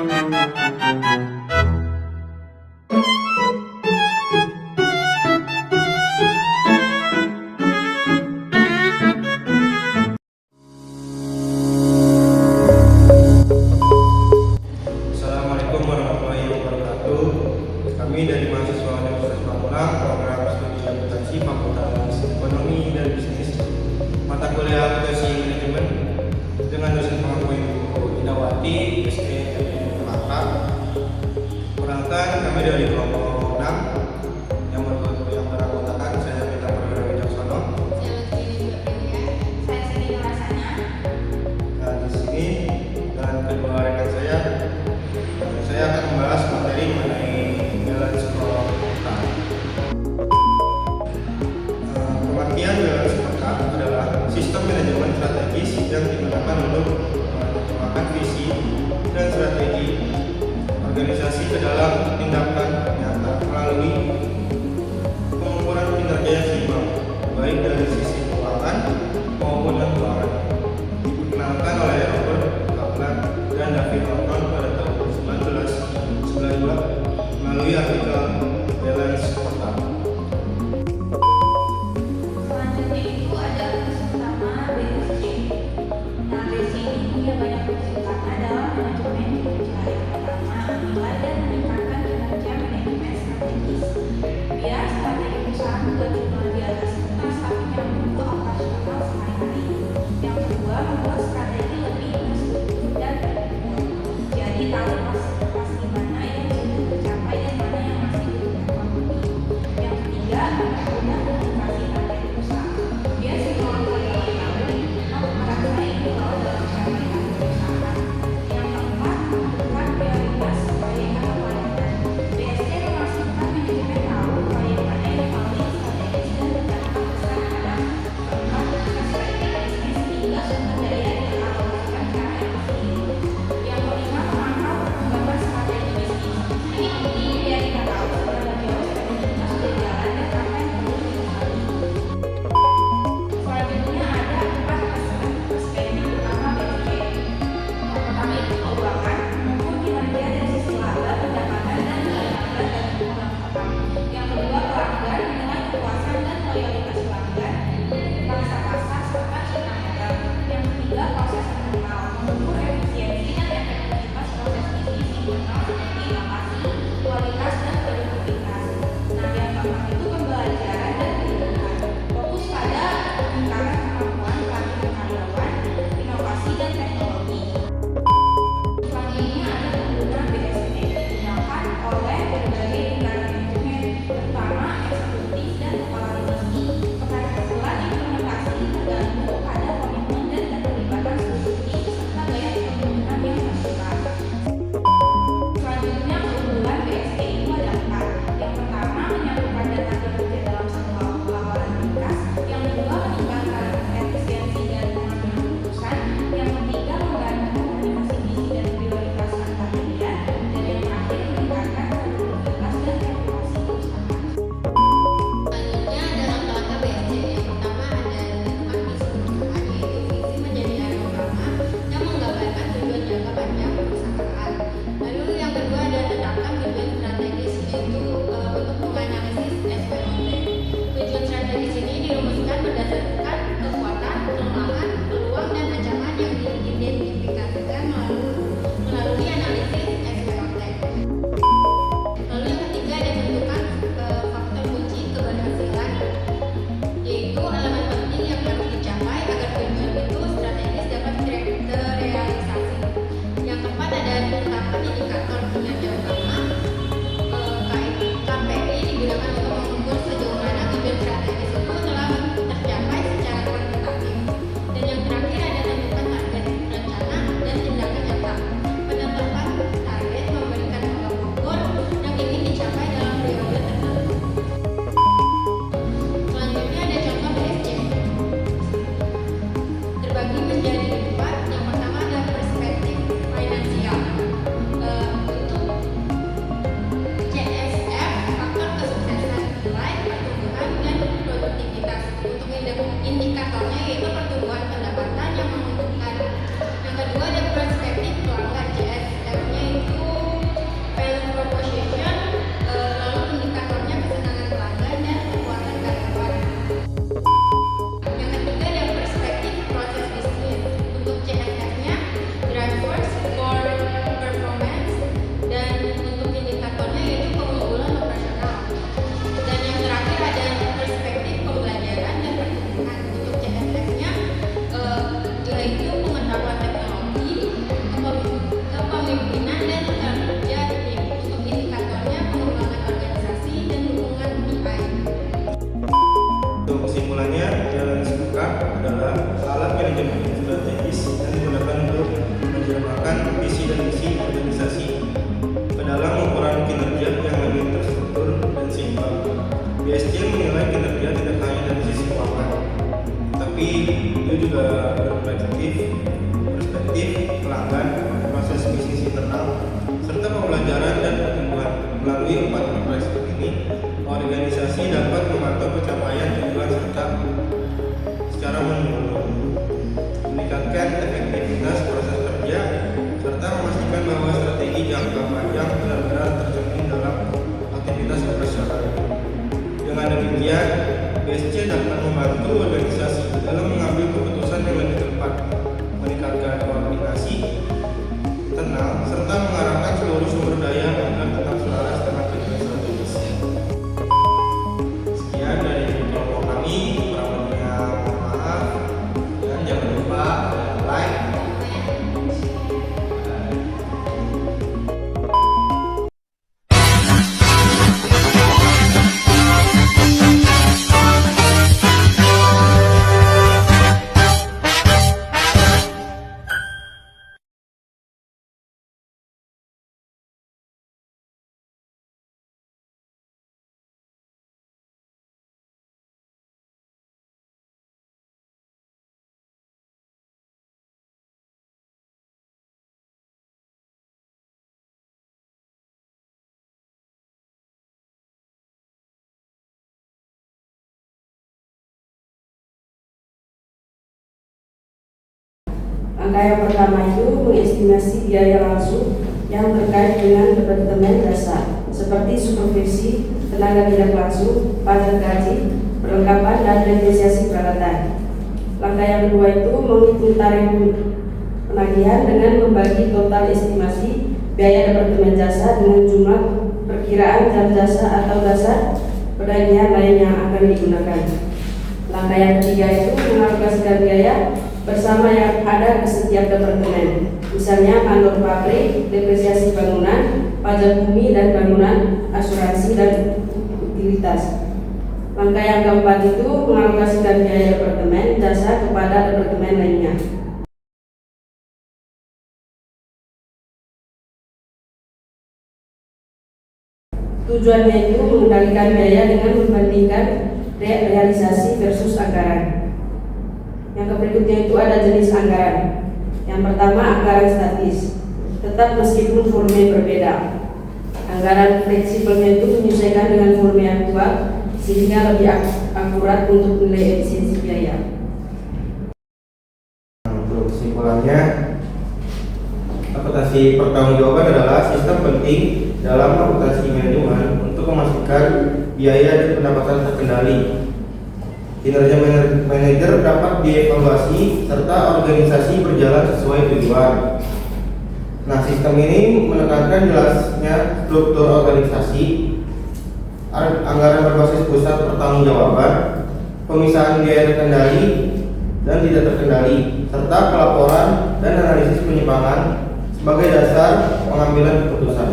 Assalamualaikum warahmatullahi wabarakatuh. Kami dari mahasiswa Universitas Pamulang, program studi akuntansi Fakultas Ekonomi dan Bisnis, mata kuliah akuntansi manajemen dengan dosen pengampu Ibu Indawati, STM Jakarta. Perkenalkan, kami dari kelompok 6 yang beranggotakan saya Peter Perwira Wijaksono. Dan di sini dan kedua rekan saya akan membahas materi mengenai balance scorecard. Pengertian balance scorecard adalah sistem manajemen strategis yang digunakan untuk menerjemahkan visi dan strategi organisasi ke dalam tindakan nyata melalui pengukuran kinerja yang seimbang, baik dari sisi keuangan maupun non keuangan. Diperkenalkan oleh Robert Kaplan dan David Norton pada tahun 1992 melalui artikel balance scorecard. Selanjutnya itu ada fungsi utama BSC. Nah, BSC ini punya banyak fungsi utama dalam manajemen kinerja. Yang pertama, menilai dan meningkatkan kinerja manajemen strategis. Biar strategi perusahaan bukan cuma di atas kertas, tapi nyambung ke operasional sehari-hari. Yang kedua, membuat strategi lebih terstruktur dan terukur. Jadi tahu pasti mana yang sudah tercapai dan mana yang masih dibutuhkan lebih. Yang ketiga, mempermudah komunikasi antar perusahaan. Biar semua karyawan tahu merasa ikut dalam pencapaian perusahaan. Yang keempat, menentukan prioritas proyek atau pelayanan. BSC memastikan manajemen tahu proyek mana yang paling strategis dan berdampak besar terhadap strategi bisnis hingga sumber daya dialokasikan ke arah yang efektif. Yang kelima, memantau perkembangan strategi bisnis. Ini penting biar kita tahu seberapa jauh strategi kita sudah jalan dan apa yang perlu dilakukan. Selanjutnya ada 4 perspektif utama BSC. Yang pertama itu keuangan, mengukur kinerja dari sisi laba, pendapatan, dan nilai tambah dari pengelolaan. Yang kedua, pelanggan, menilai kepuasan dan loyalitas pelanggan, bangsa pasar, serta citra modal. Yang ketiga, proses internal, mengukur efisiensi dan efektivitas proses bisnis internal seperti inovasi, kualitas, dan produktivitas. Nah, yang keempat itu pembelajaran dan pendidikan, fokus pada peningkatan kemampuan pelatihan karyawan, inovasi, dan teknologi. Selanjutnya ada penggunaan BSC digunakan oleh berbagai tingkatan manajemen, terutama eksekutif dan kepala divisi. Keberhasilan implementasi tergantung pada komitmen dan keterlibatan seluruh tim serta gaya kepemimpinan yang terbuka. Selanjutnya keunggulan BSC itu ada 4. Yang pertama, menyatukan data kinerja dalam sebuah pelaporan ringkas. Yang kedua, meningkatkan efisiensi dan pengambilan keputusan. Yang ketiga, membantu komunikasi visi dan prioritas antar bagian. Dan yang terakhir, meningkatkan produktivitas dan evaluasi perusahaan. Selanjutnya ada langkah-langkah BSC. Yang pertama ada tentukan visi perusahaan, yaitu visi menjadi area utama yang menggambarkan tujuan jangka panjang perusahaan. Lalu yang kedua ada tetapkan tujuan strategis, yaitu untuk menganalisis SWOT. Tujuan strategis ini dirumuskan berdasarkan kekuatan, kelemahan, peluang, dan ancaman yang diidentifikasikan melalui analisis SWOT. Lalu yang ketiga ada tentukan faktor kunci keberhasilan, yaitu elemen penting yang harus dicapai agar tujuan itu strategis dapat terrealisasi. Yang keempat ada penetapan indikator kinerja utama. KPI digunakan untuk mengukur sejauh mana tujuan strategis itu telah tercapai secara kuantitatif. Dan yang terakhir ada tentukan target rencana dan tindakan nyata. Penetapan target memberikan tolak ukur yang ingin dicapai dalam periode tertentu. Selanjutnya ada contoh BSC. Terbagi menjadi 4. Yang pertama ada perspektif finansial. Itu misi organisasi ke dalam ukuran kinerja yang lebih terstruktur dan simpel. BSC menilai kinerja tidak hanya dari sisi keuangan, tapi itu juga perspektif pelanggan, proses bisnis internal, serta pembelajaran dan pertumbuhan. Melalui 4 perspektif ini, organisasi dapat memantau pencapaian tujuan serta secara menyeluruh, meningkatkan efektivitas proses kerja, serta memastikan bahwa strategi jangka panjang benar-benar tercermin dalam aktivitas operasional. Dengan demikian, BSC dapat membantu organisasi dalam mengambil keputusan yang lebih tepat, meningkatkan koordinasi internal, serta mengarahkan seluruh sumber daya agar tetap selaras dengan tujuan strategis. Sekian dari kelompok kami, kurang lebihnya mohon maaf, dan jangan lupa like. Langkah yang pertama itu mengestimasi biaya langsung yang terkait dengan departemen jasa, seperti supervisi, tenaga tidak langsung, pajak gaji, perlengkapan dan depresiasi peralatan. Langkah yang kedua itu menghitung tarif penagihan dengan membagi total estimasi biaya departemen jasa dengan jumlah perkiraan jam jasa atau dasar penagihan lain yang akan digunakan. Langkah yang ketiga itu mengalokasikan biaya bersama yang ada ke setiap departemen, misalnya kantor pabrik, depresiasi bangunan, pajak bumi dan bangunan, asuransi dan utilitas. Langkah yang keempat itu mengalokasikan biaya departemen jasa kepada departemen lainnya. Tujuannya itu mengendalikan biaya dengan membandingkan realisasi versus anggaran. Yang berikutnya itu ada jenis anggaran. Yang pertama anggaran statis, tetap meskipun volume berbeda. Anggaran fleksibelnya itu menyesuaikan dengan volume aktual sehingga lebih akurat untuk nilai efisiensi biaya. Untuk kesimpulannya, akuntansi pertanggungjawaban adalah sistem penting dalam akuntansi manajemen untuk memastikan biaya dan pendapatan terkendali. Kinerja manajer dapat dievaluasi serta organisasi berjalan sesuai tujuan. Nah, sistem ini menekankan jelasnya struktur organisasi, anggaran berbasis pusat pertanggungjawaban, pemisahan biaya terkendali dan tidak terkendali, serta pelaporan dan analisis penyimpangan sebagai dasar pengambilan keputusan.